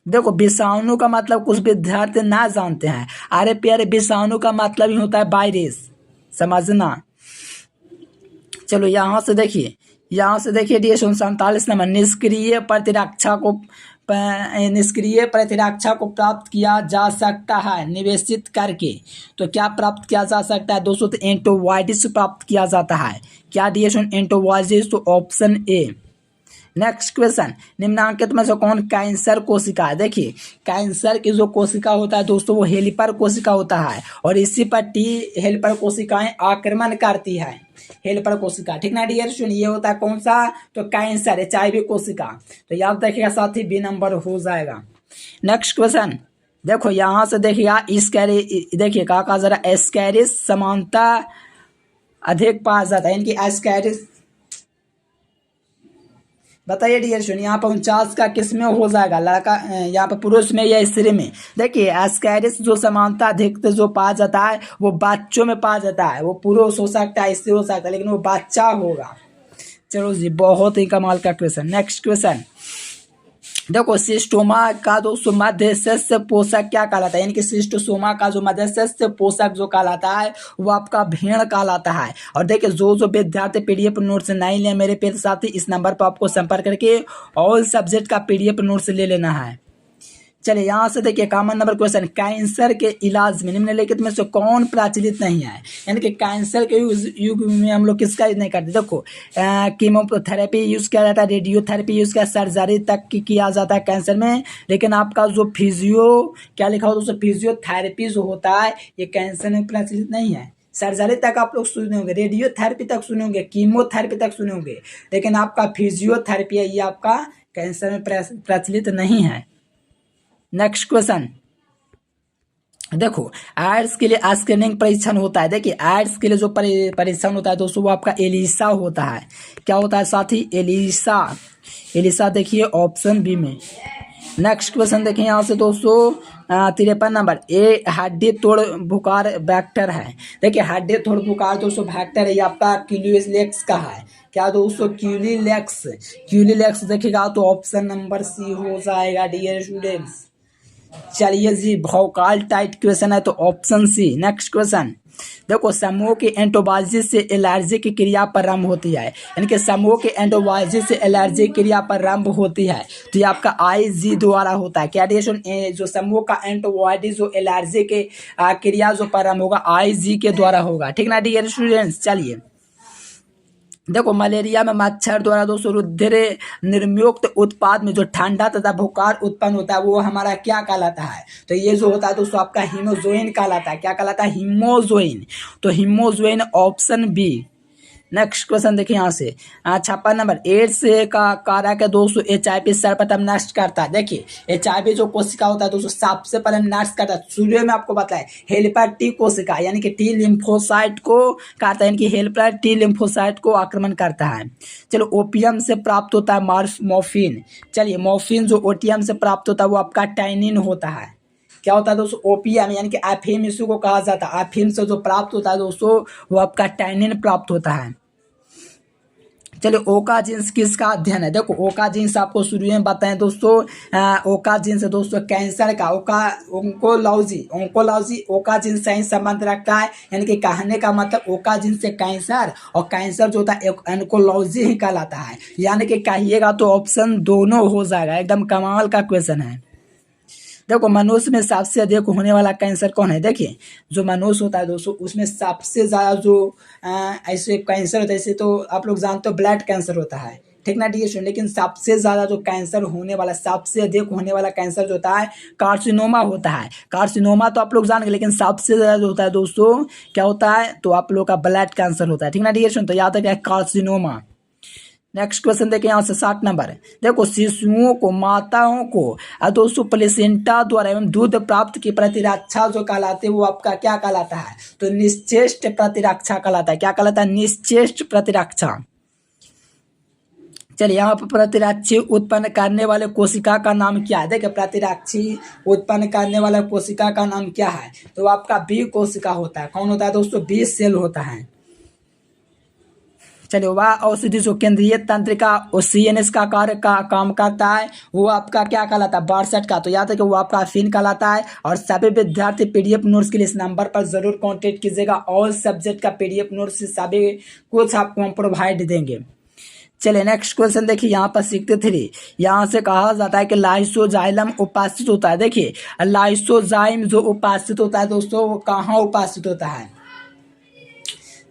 देखो विषाणु का मतलब कुछ विद्यार्थी ना जानते हैं, अरे प्यारे विषाणु का मतलब ही होता है वायरस, समझना। चलो यहाँ से देखिए डी 47 नंबर, निष्क्रिय प्रतिरक्षा को प्राप्त किया जा सकता है निवेशित करके। तो क्या प्राप्त किया जा सकता है दोस्तों? तो एंटीबॉडीज प्राप्त किया जाता है। क्या डी एंटीबॉडीज? तो ऑप्शन ए। नेक्स्ट क्वेश्चन, निम्नांकित में से कौन कैंसर कोशिका है? देखिए कैंसर की जो कोशिका होता है दोस्तों वो हेल्पर कोशिका होता है, और इसी पर टी हेल्पर कोशिकाएं आक्रमण करती है। हेल्पर कोशिका, ठीक ना डियर स्टूडेंट, ये होता है कौन सा? तो कैंसर, HIV कोशिका। तो याद रखिएगा साथ ही बी नंबर हो जाएगा। नेक्स्ट क्वेश्चन देखो यहाँ से देखिएगा, देखिए कहा जरा एस्कैरिस समानता अधिक पाया जाता है, इनकी एस्कैरिस बताइए डियर स्टूडेंट, यहाँ पर 49 का किस में हो जाएगा? लड़का यहाँ पर पुरुष में या स्त्री में? देखिए एस्कैरिस जो समानता अधिक जो पाया जाता है वो बच्चों में पाया जाता है। वो पुरुष हो सकता है, स्त्री हो सकता है, लेकिन वो बच्चा होगा। चलो जी, बहुत ही कमाल का क्वेश्चन। नेक्स्ट क्वेश्चन देखो, सिस्टोमा का दोस्तों मध्यस्थस्य पोषक क्या कहलाता है? यानी कि सिस्टोसोमा का जो मध्यस्थस्य पोषक जो कहलाता है वो आपका भेड़ कहलाता है। और देखिए जो विद्यार्थी PDF नोट्स नहीं ले मेरे प्यारे साथी, इस नंबर पर आपको संपर्क करके ऑल सब्जेक्ट का PDF नोट्स ले लेना है। चलिए यहाँ से देखिए कॉमन नंबर क्वेश्चन, कैंसर के इलाज में निम्नलिखित में से कौन प्रचलित नहीं है? यानी कि कैंसर के युग में हम लोग किसका यूज नहीं करते? देखो कीमोथेरेपी यूज किया जाता है, रेडियोथेरेपी यूज किया, सर्जरी तक किया जाता है कैंसर में। लेकिन आपका जो क्या लिखा हो दोस्तों, फिजियोथेरेपी जो होता है ये कैंसर में प्रचलित नहीं है। सर्जरी तक आप लोग सुने होंगे, रेडियोथेरेपी तक सुने होंगे, कीमोथेरेपी तक सुने होंगे, लेकिन आपका फिजियोथेरेपी है ये आपका कैंसर में प्रचलित नहीं है। नेक्स्ट क्वेश्चन देखो, एड्स के लिए स्क्रीनिंग परीक्षण होता है। देखिए एड्स के लिए जो परीक्षण होता है दोस्तों वो आपका एलिसा होता है। क्या होता है साथी? एलिसा देखिए ऑप्शन बी में। नेक्स्ट क्वेश्चन देखिए यहाँ से दोस्तों 53 नंबर, ए हड्डी तोड़ बुखार वेक्टर है। देखिए हड्डी तोड़ बुखार दोस्तों वेक्टर है, ये आपका क्यूलिलेक्स का है। क्या दोस्तों? क्यूलिलेक्स देखिएगा तो ऑप्शन नंबर सी हो जाएगा डियर स्टूडेंट्स। चलिए जी, भौकाल टाइट क्वेश्चन है तो ऑप्शन सी। नेक्स्ट क्वेश्चन देखो, समूह की एंटीबॉडी से एलर्जी की क्रिया प्रारंभ होती है। यानी कि समूह की एंटीबॉडी से एलर्जी क्रिया प्रारंभ होती है तो ये आपका IG द्वारा होता है। क्या जो समूह का एंटीबॉडी जो एलर्जी के क्रिया जो प्रारंभ होगा IG के द्वारा होगा, ठीक ना डियर स्टूडेंट्स। चलिए देखो, मलेरिया में मच्छर द्वारा दोस्तों रुधिर निर्मुक्त उत्पाद में जो ठंडा तथा बुखार उत्पन्न होता है वो हमारा क्या कहलाता है? तो ये जो होता है दोस्तों आपका हीमोजोइन कहलाता है। क्या कहलाता है? हीमोजोइन। तो hemozoin option B. Next question देखिए यहाँ से 56 नंबर, एड्स का कारक है दोस्तों HIV सर्वप्रथम नष्ट करता है। देखिए HIV जो कोशिका होता है दोस्तों सबसे पहले नष्ट करता है। शुरू में आपको बताया हेल्पर टी कोशिका यानी कि टी लिम्फोसाइट को काटता है, यानी कि हेल्पर टी लिम्फोसाइट को आक्रमण करता है। चलो, ओपियम से प्राप्त होता है मॉर्फिन। चलिए मॉर्फिन जो ओपियम से प्राप्त होता है वो आपका टैनिन होता है। क्या होता है दोस्तों? ओपियम यानी कि अफीम इसी को कहा जाता है। अफीम से जो प्राप्त होता है दोस्तों वो आपका टैनिन प्राप्त होता है। चलिए ओका जीन्स किसका अध्ययन है? देखो ओका जीन्स आपको शुरू में बताएं दोस्तों, ओका जीन्स दोस्तों कैंसर का ओंकोलॉजी ओका जीन्स से ही संबंध रखता है। यानी कि कहने का मतलब ओका जीन्स से कैंसर, और कैंसर जो होता है ओंकोलॉजी ही कहलाता है। यानी कि कहिएगा तो ऑप्शन दोनों हो जाएगा। एकदम कमाल का क्वेश्चन है। देखो मनुष्य में सबसे अधिक होने वाला कैंसर कौन है? देखिए जो मनुष्य होता है दोस्तों उसमें सबसे ज़्यादा जो ऐसे कैंसर होता है, ऐसे तो आप लोग जानते हो ब्लड कैंसर होता है, ठीक ना डियर स्टूडेंट। लेकिन सबसे ज़्यादा जो कैंसर होने वाला, सबसे अधिक होने वाला कैंसर जो होता है कार्सिनोमा होता है। कार्सिनोमा तो आप लोग जानेंगे, लेकिन सबसे ज़्यादा जो होता है दोस्तों क्या होता है? तो आप लोग का ब्लड कैंसर होता है, ठीक ना डियर स्टूडेंट। तो याद रखिए कार्सिनोमा। नेक्स्ट क्वेश्चन देखिए यहाँ से 60 नंबर है। देखो शिशुओं को, माताओं को दोस्तों प्लेसेंटा द्वारा एवं दूध प्राप्त की प्रतिरक्षा जो कहलाते हैं वो आपका क्या कहलाता है? तो निश्चेष्ट प्रतिरक्षा कहलाता है। क्या कहलाता है? निश्चेष्ट प्रतिरक्षा। चलिए यहाँ पर प्रतिरक्षी उत्पन्न करने वाले कोशिका का नाम क्या है? देखिए प्रतिरक्षी उत्पन्न करने वाला कोशिका का नाम क्या है? तो आपका बी कोशिका होता है। कौन होता है दोस्तों? बी सेल होता है। चलिए, वह औषधि जो केंद्रीय तंत्रिका और सीएनएस का कार्य का काम करता है, वो आपका क्या कहलाता है, 62 का। तो याद है कि वो आपका फिन कहलाता है। और सभी विद्यार्थी पीडीएफ नोट्स के लिए इस नंबर पर जरूर कांटेक्ट कीजिएगा। ऑल सब्जेक्ट का पीडीएफ नोट्स सभी कुछ आपको हम प्रोवाइड देंगे। चलिए, नेक्स्ट क्वेश्चन देखिए, यहाँ पर 63 यहाँ से कहा जाता है कि लाइसोजाइलम उपस्थित होता है। देखिए, लाइसोजाइम जो उपस्थित होता है दोस्तों, वो कहाँ उपस्थित होता है।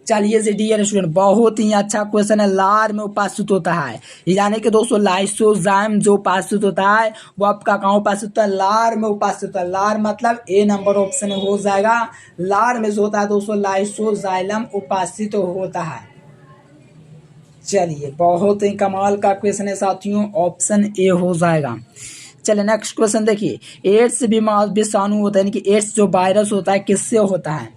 चलिए जी डियर स्टूडेंट, बहुत ही अच्छा क्वेश्चन है। लार में उपस्थित होता है, यानी कि दोस्तों लाइसोजाइम जो उपस्थित होता है वो आपका कहाँ उपस्थित होता है, लार में उपस्थित होता है। लार मतलब ए नंबर ऑप्शन हो जाएगा। लार में जो होता है दोस्तों लाइसोजाइलम उपस्थित होता है। चलिए, बहुत ही कमाल का क्वेश्चन है साथियों, ऑप्शन ए हो जाएगा। चलिए, नेक्स्ट क्वेश्चन देखिए, एड्स बीमार विषाणु होता है, यानी कि एड्स जो वायरस होता है किससे होता है,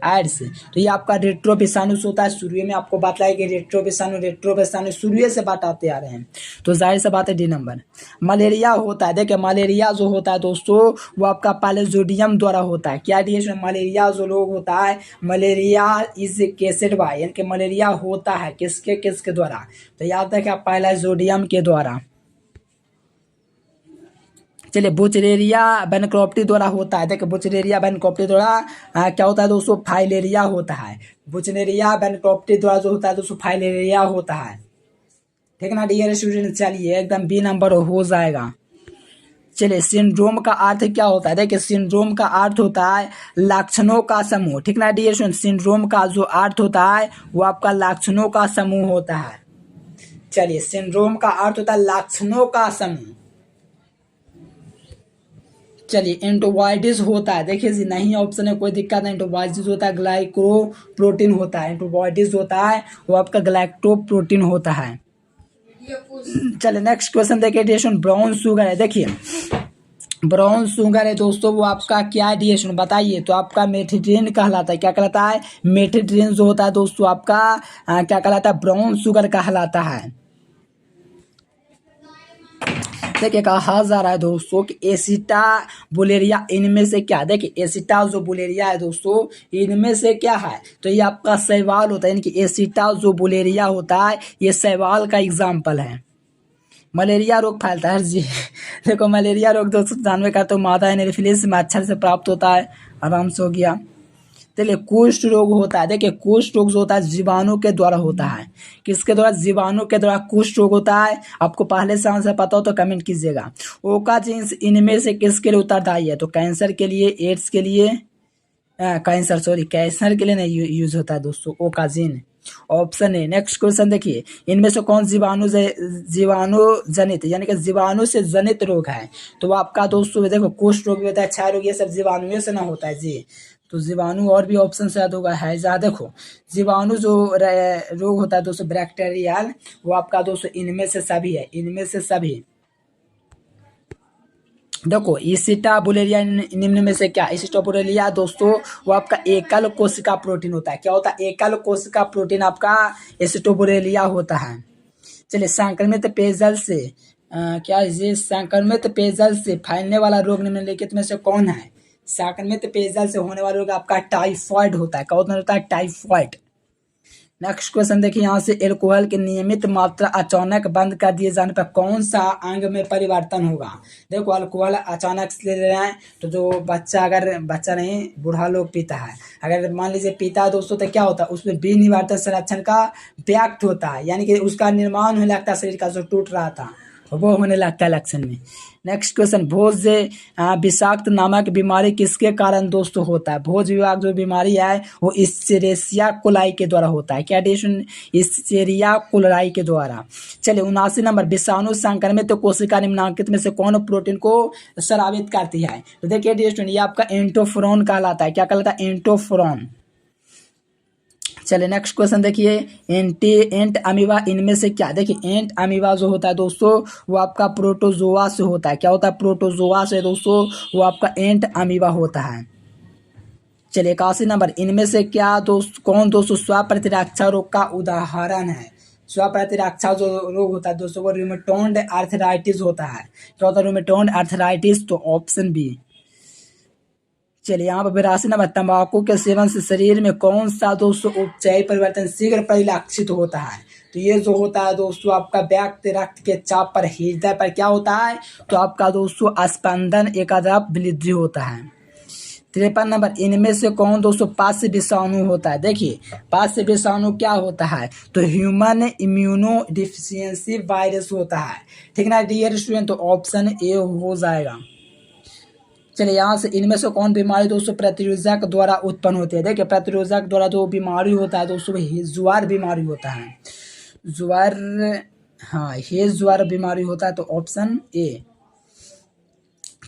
एड्स। तो ये आपका रेट्रो विषाणु से होता है। शुरू में आपको बताया कि रेट्रो विषाणु शुरू से बताते आ रहे हैं, तो जाहिर सी बात है डी नंबर। मलेरिया होता है, देखिए मलेरिया जो होता है दोस्तों वो आपका प्लाज्मोडियम द्वारा होता है। क्या डी मलेरिया जो रोग होता है, मलेरिया इज केसेड बाय, यानी कि मलेरिया होता है किसके किसके द्वारा, तो याद है कि प्लाज्मोडियम के द्वारा। चलिए, बुचरेरिया बैनक्रॉप्टी द्वारा होता है। देखिए, बुचरेरिया बैनक्रॉप्टी द्वारा क्या होता है दोस्तों, फाइलेरिया होता है। बुचरेरिया बैनक्रॉप्टी द्वारा जो होता है दोस्तों फाइलेरिया होता है। ठीक है ना डियर स्टूडेंट, चलिए एकदम बी नंबर हो जाएगा। चलिए, सिंड्रोम का अर्थ क्या होता है। देखिए, सिंड्रोम का अर्थ होता है लक्षणों का समूह। ठीक ना डियर स्टूडेंट, सिंड्रोम का जो अर्थ होता है वो आपका लक्षणों का समूह होता है। चलिए, सिंड्रोम का अर्थ होता है लक्षणों का समूह। चलिए, एंटीबॉडीज होता है, देखिए जी नहीं ऑप्शन है, कोई दिक्कत नहीं। एंटीबॉडीज होता है ग्लाइकोप्रोटीन होता है। एंटीबॉडीज होता है वो आपका ग्लाइकोप्रोटीन होता है। चलिए, नेक्स्ट क्वेश्चन देखिए, डिएशन ब्राउन शुगर है। देखिए, ब्राउन शुगर है दोस्तों, वो आपका क्या डिएशन बताइए, तो आपका मेथिड्रिन कहलाता है। क्या कहलाता है, मेथिड्रिन जो होता है दोस्तों आपका क्या कहलाता है, ब्राउन शुगर कहलाता है। देखिए, कहा जा रहा है दोस्तों कि एसिटा बुलेरिया इनमें से क्या, देखिए एसिटा जो बुलेरिया है दोस्तों इनमें से क्या है, तो ये आपका शैवाल होता है। यानी कि एसिटा जो बुलेरिया होता है ये शैवाल का एग्जाम्पल है। मलेरिया रोग फैलता है जी देखो, मलेरिया रोग दोस्तों जानवे का तो मादा एनोफिलिस मच्छर से प्राप्त होता है, आराम से हो गया। चलिए, कुष्ठ रोग होता है। देखिए, कुष्ठ रोग जो होता है जीवाणु के द्वारा होता है। किसके द्वारा, जीवाणु के द्वारा कुष्ठ रोग होता है। आपको पहले से आंसर पता हो तो कमेंट कीजिएगा। ओका जीन्स इनमें से किसके लिए उत्तरदायी है, तो कैंसर के लिए, एड्स के लिए, कैंसर के लिए नहीं यूज होता है दोस्तों ओका जीन, ऑप्शन है। नेक्स्ट क्वेश्चन देखिए, इनमें से कौन जीवाणु जनित यानी कि जीवाणु से जनित रोग है, तो वो आपका दोस्तों देखो कुष्ठ रोग भी होता है, क्षय रोग, ये सब जीवाणुओं से ना होता है जी। तो जीवाणु और भी ऑप्शन शायद होगा है जा, देखो जीवाणु जो रोग होता है दोस्तों बैक्टीरियल, वो आपका दोस्तों इनमें से सभी है, इनमें से सभी। देखो, इसिटा बुलेरिया निम्न में से क्या, इसिटा बुलेरिया दोस्तों वो आपका एकल कोशिका प्रोटीन होता है। क्या होता है, एकल कोशिका प्रोटीन आपका एसिटोबुलेरिया होता है। चलिए, संक्रमित पेयजल से क्या ये संक्रमित पेयजल से फैलने वाला रोग निम्नलिखित में से कौन है, संक्रमित पेयजल से होने वाला रोग आपका टाइफॉइड होता है। क्या होता है, टाइफॉइड। नेक्स्ट क्वेश्चन देखिए, यहाँ से एल्कोहल की नियमित मात्रा अचानक बंद कर दिए जाने पर कौन सा अंग में परिवर्तन होगा। देखो, अल्कोहल अचानक से ले रहे हैं तो जो बच्चा, अगर बच्चा नहीं बूढ़ा लोग पीता है, अगर मान लीजिए पीता है दोस्तों, तो क्या होता है उसमें बी निवारक संरक्षण का व्याप्त होता है, यानी कि उसका निर्माण होने लगता है, शरीर का जो टूट रहा था वो होने लगता है लक्षण में। नेक्स्ट क्वेश्चन, भोज विषाक्त नामक बीमारी किसके कारण दोस्तों होता है, भोज विभाग जो बीमारी है वो इस्चेरिया कोलाई के द्वारा होता है। क्या डिएशन, इस्चेरिया कोलाई के द्वारा। चलिए, 79 नंबर, विषाणु संक्रमित कोशिका निम्नांकित में से कौन प्रोटीन को स्रावित करती है, तो देखिए डिएशन ये आपका एंटोफोरॉन कहलाता है। क्या कहलाता है, एंटोफोरॉन। चलिए, नेक्स्ट क्वेश्चन देखिए, एंट अमीबा इनमें से क्या, देखिए एंट अमीबा जो होता है दोस्तों वो आपका प्रोटोजोआ से होता है। क्या होता है, प्रोटोजोआ से दोस्तों वो आपका एंट अमीबा होता है। चलिए, 81 नंबर, इनमें से क्या कौन दोस्तों स्व प्रतिरक्षा रोग का उदाहरण है, स्व प्रतिरक्षा जो रोग होता है दोस्तों वो रूमेटॉइड आर्थराइटिस होता है। क्या होता है, रूमेटॉइड आर्थराइटिस, तो ऑप्शन बी। चलिए यहाँ पर 82 नंबर, तंबाकू के सेवन से शरीर में कौन सा दोस्तों उपचायी परिवर्तन शीघ्र परिलक्षित होता है? तो ये जो होता है दोस्तों आपका व्यक्त रक्त के चाप पर, हृदय पर क्या होता है? तो आपका दोस्तों स्पंदन एकाग्र वृद्धि होता है। 53 नंबर, इनमें से कौन दोस्तों पास्य विषाणु होता है? देखिए पास्य विषाणु क्या होता है? तो ह्यूमन इम्यूनो डिफिशियंसी वायरस होता है। ठीक ना डियर स्टूडेंट, तो ऑप्शन ए हो जाएगा। चलिए यहाँ से इनमें से कौन बीमारी दोस्तों प्रतिरोधक द्वारा उत्पन्न होती है? देखिए प्रतिरोधक द्वारा जो बीमारी होता है दोस्तों ज्वार बीमारी होता है। ज्वार, हाँ ये ज्वार बीमारी होता है, तो ऑप्शन ए।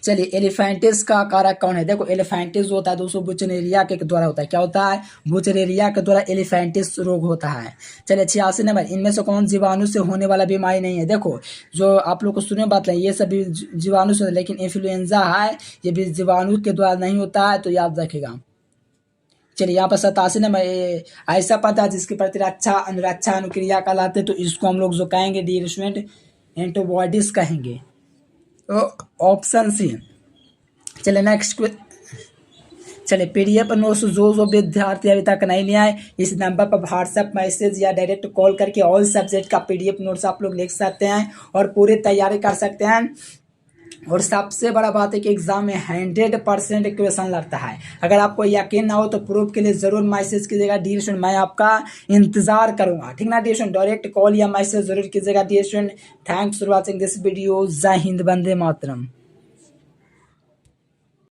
चलिए एलिफेंटिस का कारक कौन है? देखो एलिफेंटिस होता है दोस्तों बुचनेरिया के द्वारा होता है। क्या होता है? बुचनेरिया के द्वारा एलिफेंटिस रोग होता है। चलिए 86 नंबर, इनमें से कौन जीवाणु से होने वाला बीमारी नहीं है? देखो जो आप लोग को सुने बात है, ये सभी जीवाणु से, लेकिन इन्फ्लुएंजा है ये भी जीवाणु के द्वारा नहीं होता है, तो याद रखेगा। चलिए यहाँ पर 87 नंबर, ऐसा पता जिसके प्रति रक्षा अनुक्रिया कहलाते, तो इसको हम लोग जो कहेंगे डियर स्टूडेंट एंटीबॉडीज कहेंगे, तो ऑप्शन सी। चलिए नेक्स्ट, चलिए पीडीएफ नोट्स जो विद्यार्थी अभी तक नहीं ले आए, इस नंबर पर व्हाट्सएप मैसेज या डायरेक्ट कॉल करके ऑल सब्जेक्ट का पीडीएफ नोट्स आप लोग लिख सकते हैं और पूरी तैयारी कर सकते हैं। और सबसे बड़ा बात है कि एग्जाम में 100% क्वेश्चन लगता है। अगर आपको यकीन ना हो तो प्रूफ के लिए जरूर मैसेज कीजिएगा डियर स्टूडेंट, मैं आपका इंतजार करूंगा। ठीक ना डियर स्टूडेंट, डायरेक्ट कॉल या मैसेज जरूर कीजिएगा dear student. Thanks for watching this video. जय हिंद, वंदे मातरम।